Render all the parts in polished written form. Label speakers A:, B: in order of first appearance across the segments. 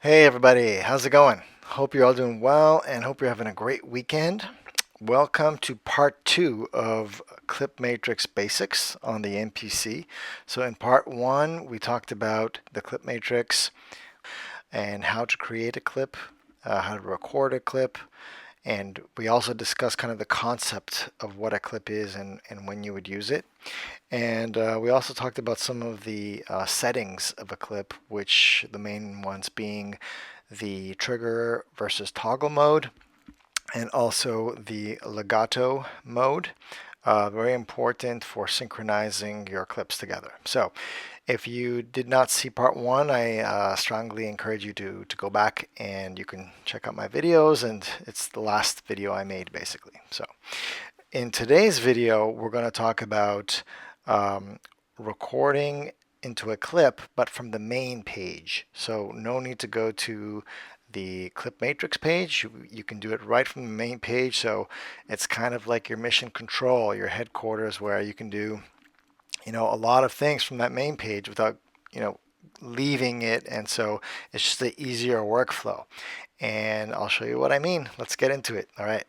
A: Hey everybody, how's it going? Hope you're all doing well and hope you're having a great weekend. Welcome to part two of Clip Matrix Basics on the MPC. So in part one, we talked about the clip matrix and how to create a clip, how to record a clip, and we also discussed kind of the concept of what a clip is and when you would use it. And we also talked about some of the settings of a clip, which the main ones being the trigger versus toggle mode, and also the legato mode. Very important for synchronizing your clips together. So if you did not see part one, I strongly encourage you to go back and you can check out my videos, and it's the last video I made basically. So in today's video, we're going to talk about recording into a clip, but from the main page. So no need to go to the clip matrix page. You can do it right from the main page. So it's kind of like your mission control, your headquarters, where you can do, a lot of things from that main page without, leaving it. And so it's just an easier workflow. And I'll show you what I mean. Let's get into it. All right.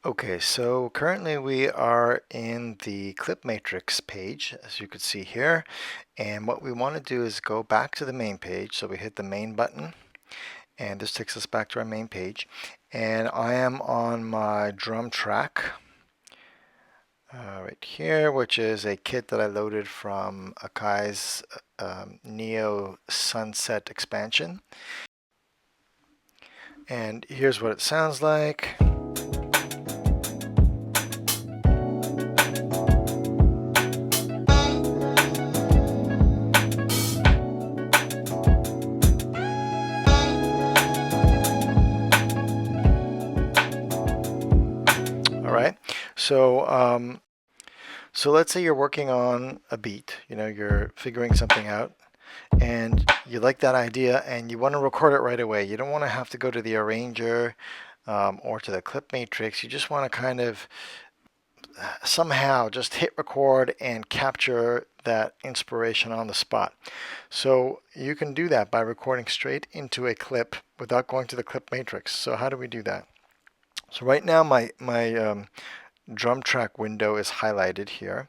A: Okay, so currently we are in the clip matrix page, as you can see here. And what we want to do is go back to the main page. So we hit the main button, and this takes us back to our main page. And I am on my drum track right here, which is a kit that I loaded from Akai's Neo Sunset expansion. And here's what it sounds like. All right, so let's say you're working on a beat, you're figuring something out and you like that idea and you want to record it right away. You don't want to have to go to the arranger or to the clip matrix. You just want to kind of somehow just hit record and capture that inspiration on the spot. So you can do that by recording straight into a clip without going to the clip matrix. So how do we do that? So right now my drum track window is highlighted here,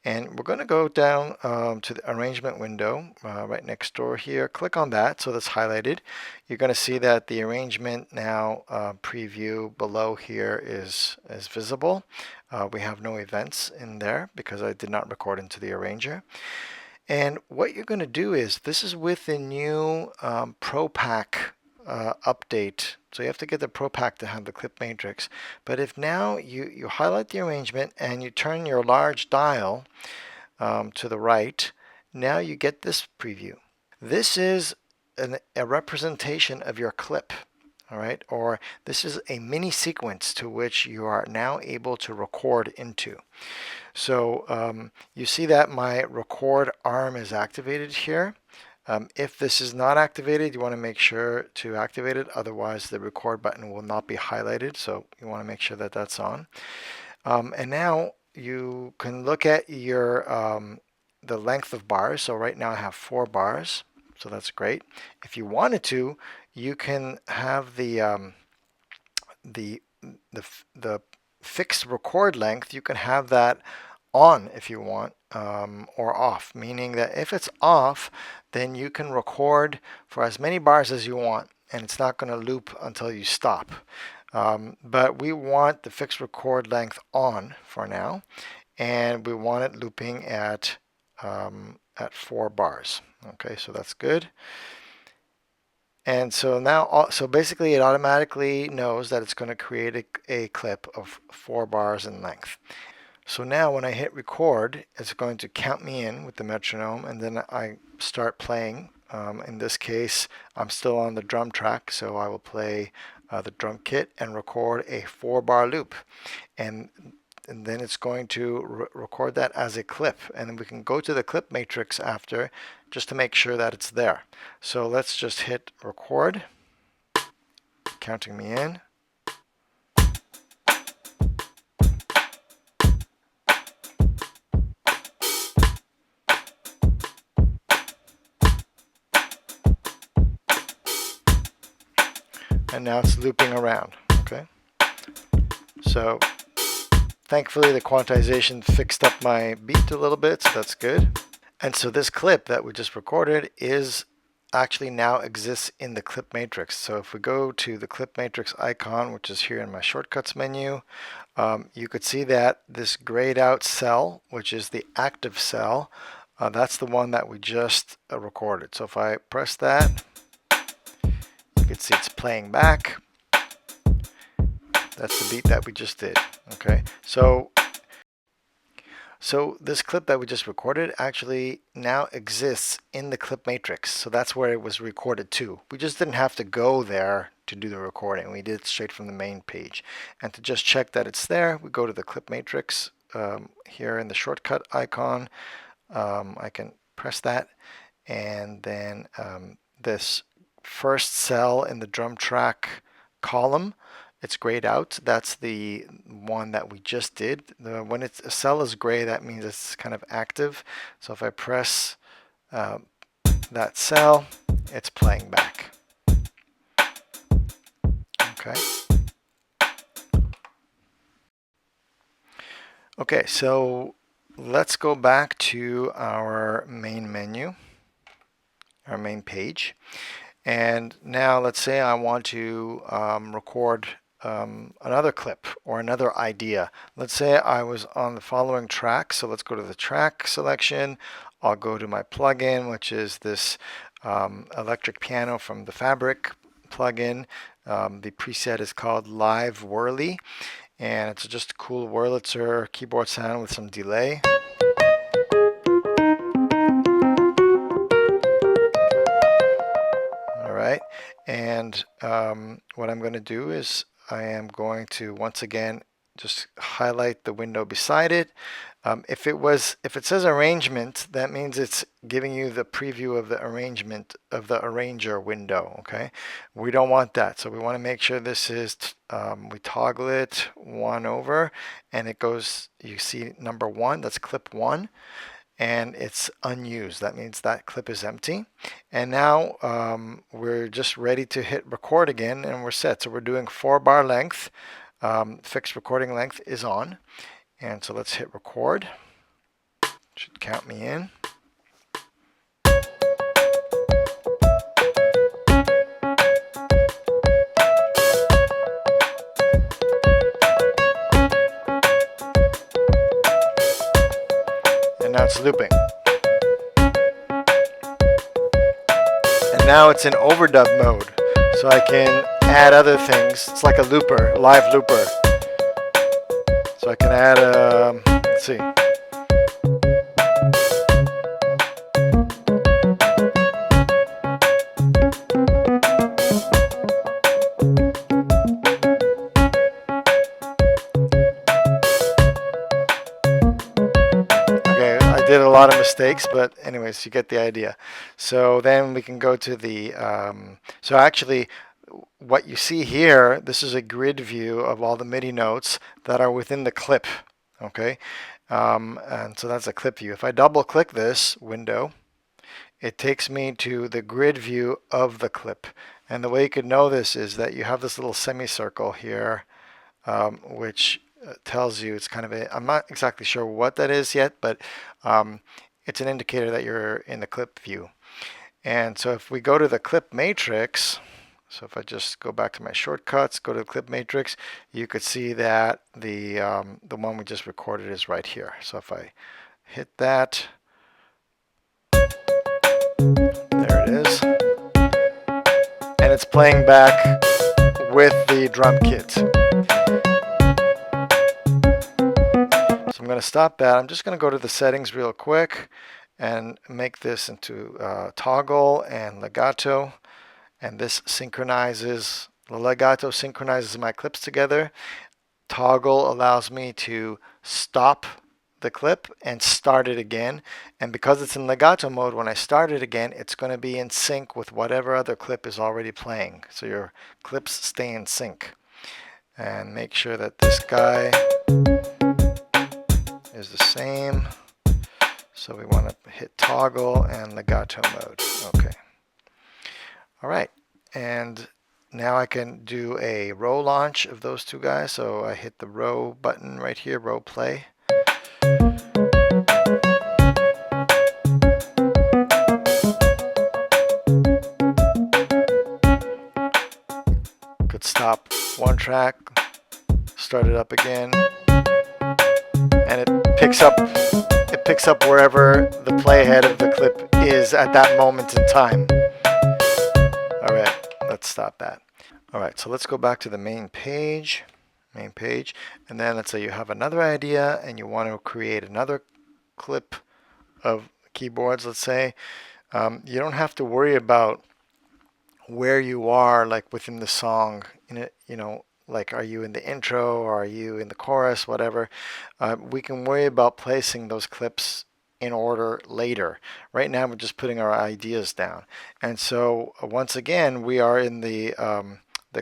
A: and we're going to go down to the arrangement window right next door here. Click on that, so that's highlighted. You're going to see that the arrangement now preview below here is visible. We have no events in there because I did not record into the arranger. And what you're going to do is, this is with the new Pro Pack update. So you have to get the Pro Pack to have the clip matrix. But if now you highlight the arrangement and you turn your large dial to the right, now you get this preview. This is a representation of your clip. All right, or this is a mini sequence to which you are now able to record into. So you see that my record arm is activated here. If this is not activated, you want to make sure to activate it. Otherwise, the record button will not be highlighted. So you want to make sure that that's on. And now you can look at your the length of bars. So right now I have 4 bars. So that's great. If you wanted to, you can have the fixed record length. You can have that on if you want, or off, meaning that if it's off, then you can record for as many bars as you want and it's not going to loop until you stop. But we want the fixed record length on for now, and we want it looping at 4 bars. Okay, so that's good. And so now, so basically it automatically knows that it's going to create a clip of 4 bars in length. So now when I hit record, it's going to count me in with the metronome, and then I start playing. In this case, I'm still on the drum track, so I will play the drum kit and record a 4-bar loop. And then it's going to record that as a clip. And then we can go to the clip matrix after just to make sure that it's there. So let's just hit record, counting me in. and now it's looping around. Okay, so thankfully the quantization fixed up my beat a little bit, so that's good. And so this clip that we just recorded is actually now exists in the clip matrix. So if we go to the clip matrix icon, which is here in my shortcuts menu, you could see that this grayed out cell, which is the active cell, that's the one that we just recorded. So if I press that, you can see it's playing back. That's the beat that we just did. Okay, so this clip that we just recorded actually now exists in the clip matrix. So that's where it was recorded to. We just didn't have to go there to do the recording. We did it straight from the main page. And to just check that it's there, we go to the clip matrix here in the shortcut icon. I can press that, and then this first cell in the drum track column, it's grayed out. That's the one that we just did. When a cell is gray, that means it's kind of active. So if I press that cell, it's playing back. Okay. Okay, so let's go back to our main menu, our main page. And now let's say I want to record another clip or another idea. Let's say I was on the following track. So let's go to the track selection. I'll go to my plugin, which is this electric piano from the Fabric plugin. The preset is called Live Whirly, and it's just a cool Wurlitzer keyboard sound with some delay. All right, and what I'm going to do is I am going to once again just highlight the window beside it. If it says arrangement, that means it's giving you the preview of the arrangement of the arranger window. Okay, we don't want that, so we want to make sure this is we toggle it 1 over, and it goes. You see number 1. That's clip 1. And it's unused. That means that clip is empty. And now we're just ready to hit record again, and we're set. So we're doing 4-bar length. Fixed recording length is on. And so let's hit record. Should count me in. And now it's looping. And now it's in overdub mode, so I can add other things. It's like a looper, live looper. So I can add let's see. Did a lot of mistakes, but anyways, you get the idea. So then we can go to the so actually what you see here, this is a grid view of all the MIDI notes that are within the clip. Okay, and so that's a clip view. If I double click this window, it takes me to the grid view of the clip. And the way you could know this is that you have this little semicircle here, which tells you it's kind of I'm not exactly sure what that is yet, but it's an indicator that you're in the clip view. And so if we go to the clip matrix, so if I just go back to my shortcuts, go to the clip matrix, you could see that the one we just recorded is right here. So if I hit that, there it is, and it's playing back with the drum kit. I'm going to stop that. I'm just going to go to the settings real quick and make this into toggle and legato, and this synchronizes. The legato synchronizes my clips together. Toggle allows me to stop the clip and start it again, and because it's in legato mode, when I start it again, it's going to be in sync with whatever other clip is already playing, so your clips stay in sync. And make sure that this guy is the same. So we want to hit toggle and legato mode. Okay. All right. And now I can do a row launch of those two guys. So I hit the row button right here, row play. Could stop one track, start it up again, and it picks up wherever the playhead of the clip is at that moment in time. All right, let's stop that. All right, so let's go back to the main page, and then let's say you have another idea and you want to create another clip of keyboards, let's say. You don't have to worry about where you are, like within the song, in it, like are you in the intro or are you in the chorus, whatever. We can worry about placing those clips in order later. Right now we're just putting our ideas down. And so once again, we are in the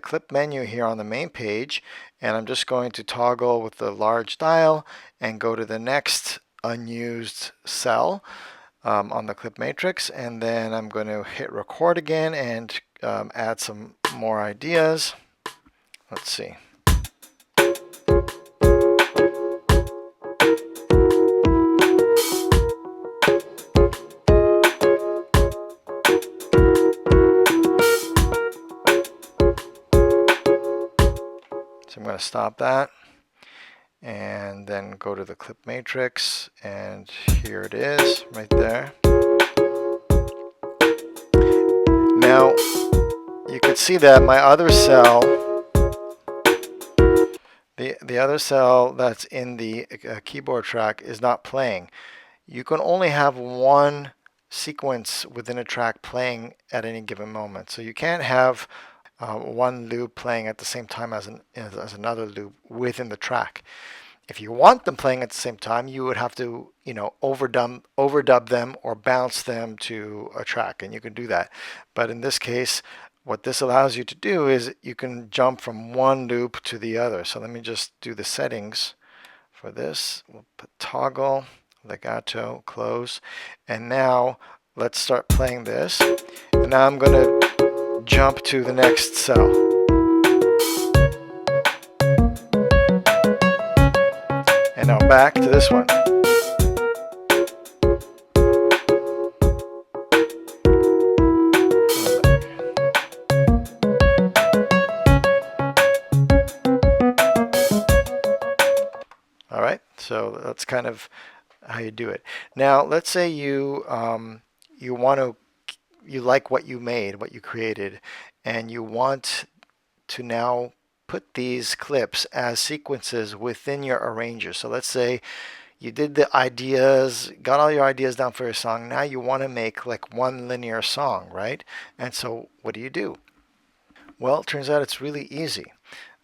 A: clip menu here on the main page, and I'm just going to toggle with the large dial and go to the next unused cell on the clip matrix, and then I'm going to hit record again and add some more ideas. Let's see. So I'm going to stop that and then go to the clip matrix, and here it is right there. Now you can see that my other cell, the other cell that's in the keyboard track, is not playing. You can only have one sequence within a track playing at any given moment. So you can't have one loop playing at the same time as another loop within the track. If you want them playing at the same time, you would have to, overdub them or bounce them to a track, and you can do that. But in this case, what this allows you to do is you can jump from one loop to the other. So let me just do the settings for this. We'll put toggle, legato, close, and now let's start playing this. And now I'm going to jump to the next cell. And now back to this one. All right, so that's kind of how you do it. Now, let's say you you like what you made, what you created, and you want to now put these clips as sequences within your arranger. So let's say you did the ideas, got all your ideas down for your song. Now you want to make like one linear song, right? And so what do? Well, it turns out it's really easy.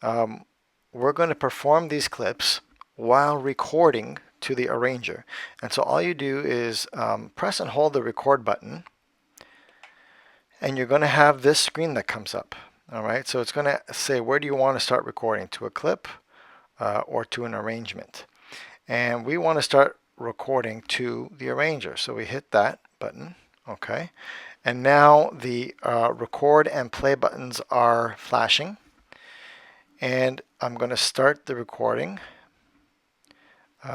A: We're going to perform these clips while recording to the arranger. And so all you do is press and hold the record button, and you're going to have this screen that comes up. All right, so it's going to say, where do you want to start recording, to a clip or to an arrangement? And we want to start recording to the arranger. So we hit that button, okay? And now the record and play buttons are flashing. And I'm going to start the recording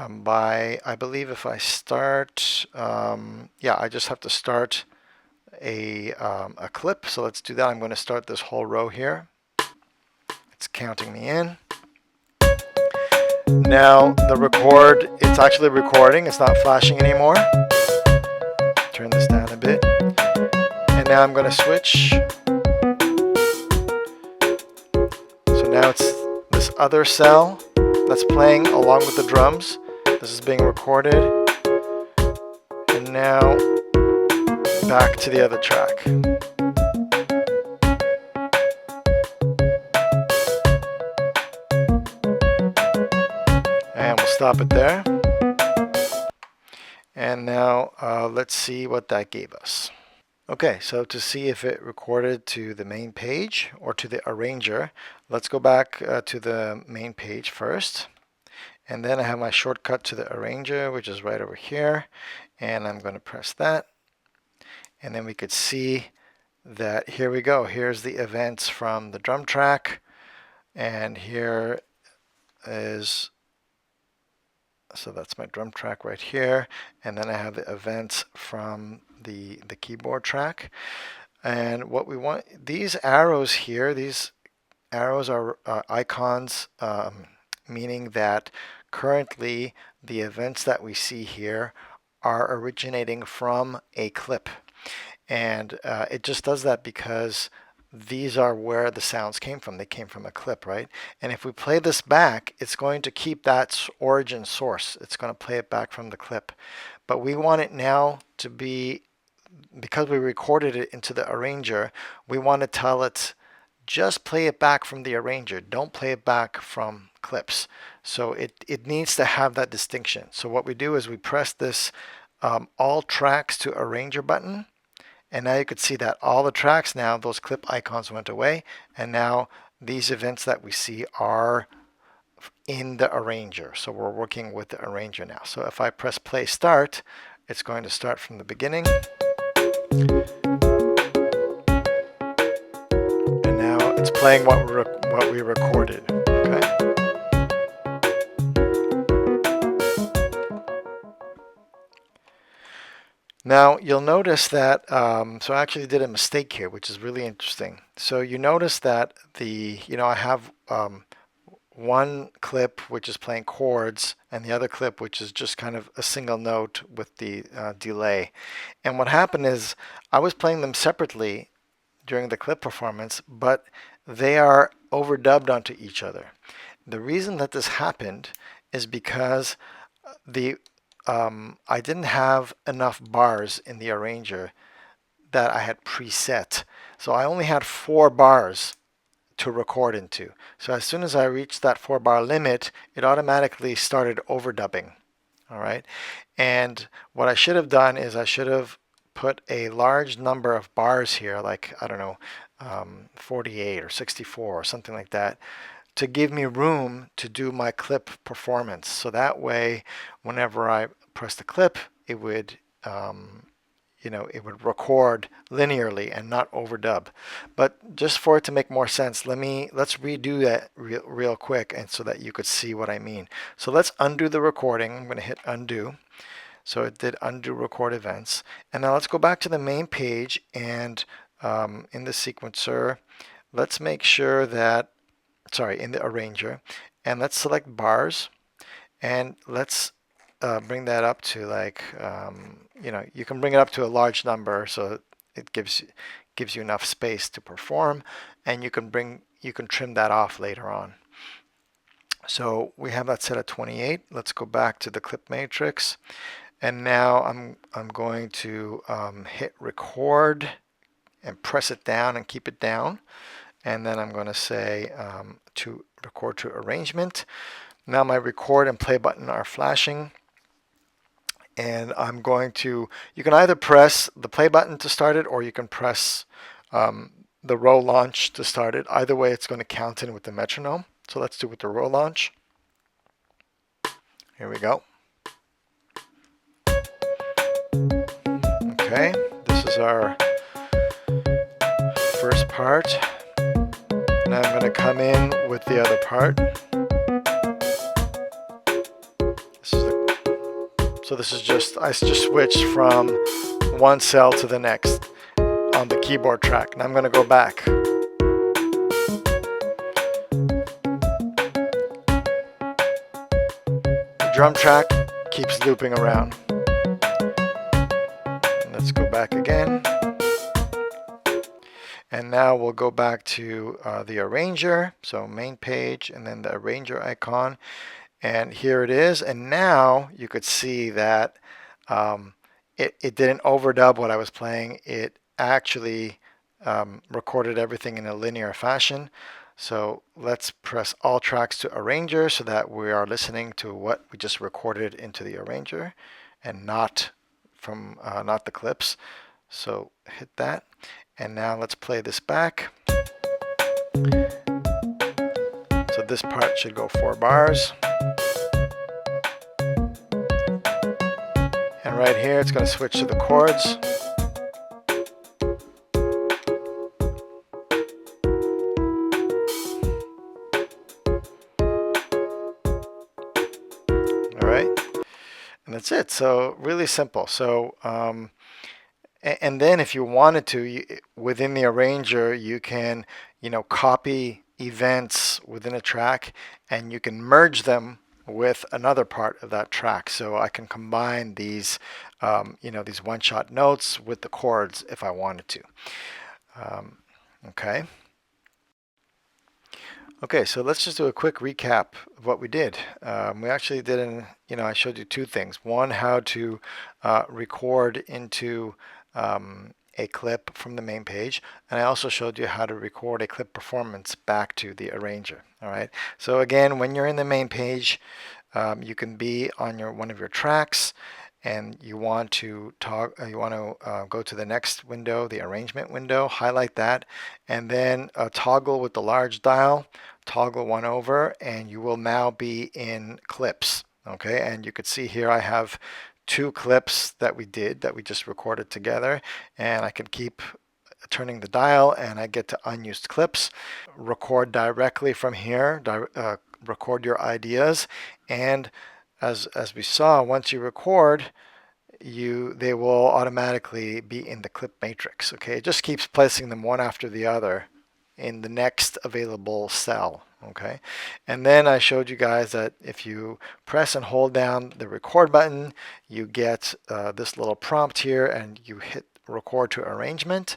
A: by, I believe if I start, yeah, I just have to start a clip. So let's do that. I'm going to start this whole row here. It's counting me in. Now the record, it's actually recording. It's not flashing anymore. Turn this down a bit. And now I'm going to switch. So now it's this other cell that's playing along with the drums. This is being recorded. And now back to the other track. And we'll stop it there. And now let's see what that gave us. Okay, so to see if it recorded to the main page or to the arranger, let's go back to the main page first. And then I have my shortcut to the arranger, which is right over here. And I'm going to press that. And then we could see that here we go. Here's the events from the drum track, and here is, so that's my drum track right here, and then I have the events from the keyboard track. And what we want, these arrows here, these arrows are icons, meaning that currently the events that we see here are originating from a clip. And it just does that because these are where the sounds came from. They came from a clip, right? And if we play this back, it's going to keep that origin source. It's going to play it back from the clip. But we want it now to be, because we recorded it into the arranger, we want to tell it, just play it back from the arranger. Don't play it back from clips. So it needs to have that distinction. So what we do is we press this all tracks to arranger button. And now you could see that all the tracks now, those clip icons went away. And now these events that we see are in the arranger. So we're working with the arranger now. So if I press play start, it's going to start from the beginning. And now it's playing what we recorded. Okay. Now you'll notice that, so I actually did a mistake here, which is really interesting. So you notice that I have one clip which is playing chords and the other clip which is just kind of a single note with the delay. And what happened is I was playing them separately during the clip performance, but they are overdubbed onto each other. The reason that this happened is because I didn't have enough bars in the arranger that I had preset. So I only had 4 bars to record into. So as soon as I reached that 4-bar limit, it automatically started overdubbing. All right. And what I should have done is I should have put a large number of bars here, like, I don't know, 48 or 64 or something like that, to give me room to do my clip performance. So that way, whenever I press the clip, it would it would record linearly and not overdub. But just for it to make more sense, let's redo that real quick, and so that you could see what I mean. So let's undo the recording. I'm going to hit undo. So it did undo record events. And now let's go back to the main page, and in the sequencer, let's make sure that, in the arranger, and let's select bars, and let's bring that up to, like, you can bring it up to a large number, so it gives you enough space to perform, and you can trim that off later on. So we have that set at 28. Let's go back to the clip matrix, and now I'm going to hit record and press it down and keep it down, and then I'm going to say to record to arrangement. Now my record and play button are flashing. And I'm going to, you can either press the play button to start it, or you can press the row launch to start it. Either way, it's going to count in with the metronome. So let's do it with the row launch. Here we go. Okay, this is our first part. And I'm going to come in with the other part. So this is I just switched from one cell to the next on the keyboard track. And I'm going to go back. The drum track keeps looping around. And let's go back again. And now we'll go back to the arranger. So main page, and then the arranger icon. And here it is. And now you could see that it didn't overdub what I was playing. It actually recorded everything in a linear fashion. So let's press all tracks to arranger, so that we are listening to what we just recorded into the arranger, and not from not the clips. So hit that. And now let's play this back. So this part should go 4 bars. And right here, it's going to switch to the chords. And that's it. So really simple. So and then if you wanted to, within the arranger, you can, copy events within a track and you can merge them with another part of that track. So I can combine these one-shot notes with the chords if I wanted to. Okay. Okay, so let's just do a quick recap of what we did. We actually did I showed you two things. One, how to record into a clip from the main page, and I also showed you how to record a clip performance back to the arranger. All right. So again, when you're in the main page, you can be on one of your tracks, and you want to go to the next window, the arrangement window, highlight that, and then toggle with the large dial, toggle one over, and you will now be in clips. Okay, and you could see here I have two clips that we just recorded together, and I can keep turning the dial and I get to unused clips. Record directly from here, record your ideas, and as we saw, once you record, they will automatically be in the clip matrix. Okay, it just keeps placing them one after the other in the next available cell. Okay, and then I showed you guys that if you press and hold down the record button, you get this little prompt here, and you hit record to arrangement,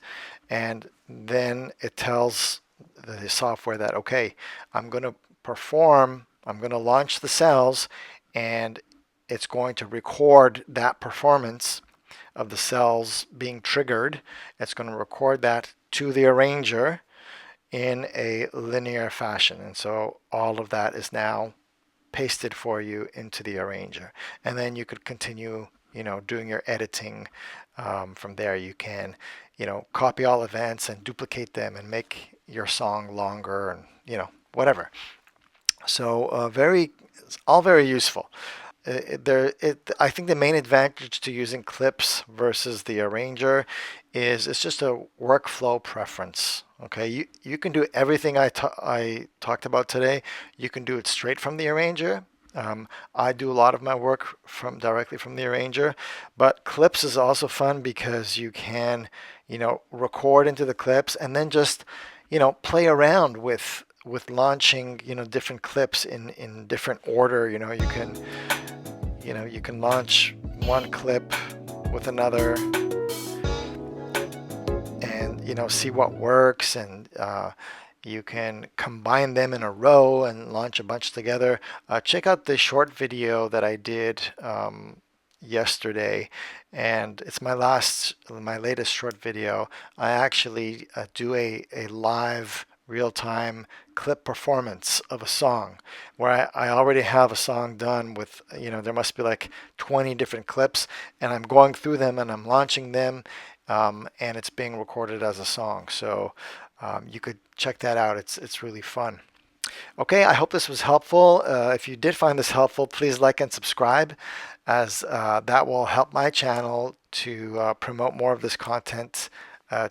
A: and then it tells the software that, okay, I'm going to launch the cells, and it's going to record that performance of the cells being triggered. It's going to record that to the arranger in a linear fashion. And so all of that is now pasted for you into the arranger. And then you could continue, doing your editing from there. You can, copy all events and duplicate them and make your song longer and, whatever. So all very useful. I think the main advantage to using clips versus the arranger is it's just a workflow preference. Okay, you can do everything I talked about today. You can do it straight from the arranger. I do a lot of my work directly from the arranger, but clips is also fun because you can, record into the clips and then just, play around with launching, different clips in different order. You can launch one clip with another, and see what works, and you can combine them in a row and launch a bunch together. Check out the short video that I did yesterday, and it's my latest short video. I actually do a live real-time clip performance of a song where I already have a song done with, there must be like 20 different clips, and I'm going through them and I'm launching them, and it's being recorded as a song. So you could check that out. It's really fun. Okay, I hope this was helpful. If you did find this helpful, please like and subscribe, as that will help my channel to promote more of this content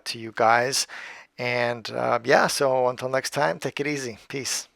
A: to you guys. And yeah, so until next time, take it easy. Peace.